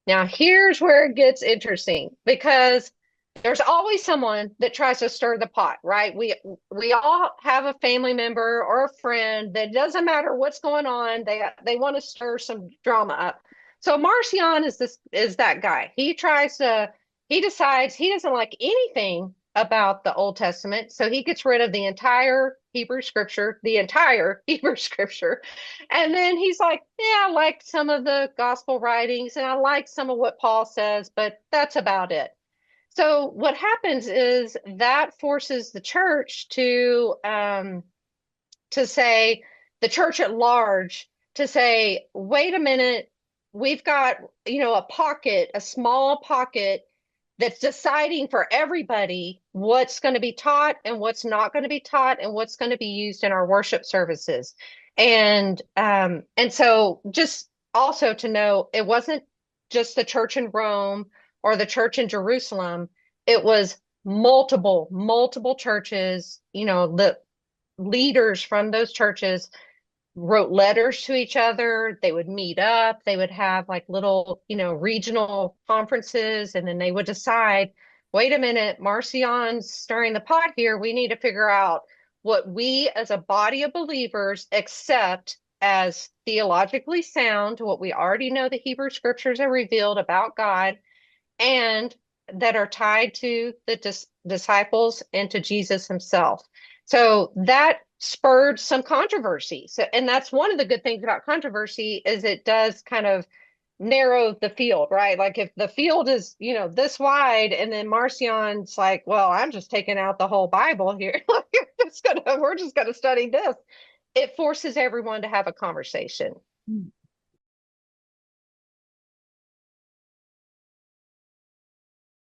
Now, here's where it gets interesting because there's always someone that tries to stir the pot, right? We all have a family member or a friend that doesn't matter what's going on, they want to stir some drama up. So Marcion is that guy. He decides he doesn't like anything about the Old Testament, so he gets rid of the entire Hebrew scripture, and then he's like, yeah, I like some of the gospel writings and I like some of what Paul says, but that's about it. So what happens is that forces the church to say, the church at large, to say, wait a minute, we've got, a small pocket that's deciding for everybody what's going to be taught and what's not going to be taught and what's going to be used in our worship services. And so just also to know it wasn't just the church in Rome or the church in Jerusalem, it was multiple churches, the leaders from those churches wrote letters to each other. They would meet up. They would have like little, regional conferences, and then they would decide, wait a minute, Marcion's stirring the pot here. We need to figure out what we as a body of believers accept as theologically sound, what we already know the Hebrew scriptures are revealed about God, and that are tied to the disciples and to Jesus himself. So that spurred some controversy. So, and that's one of the good things about controversy is it does kind of narrow the field, right? Like if the field is, this wide, and then Marcion's like, well, I'm just taking out the whole Bible here. We're just gonna study this. It forces everyone to have a conversation.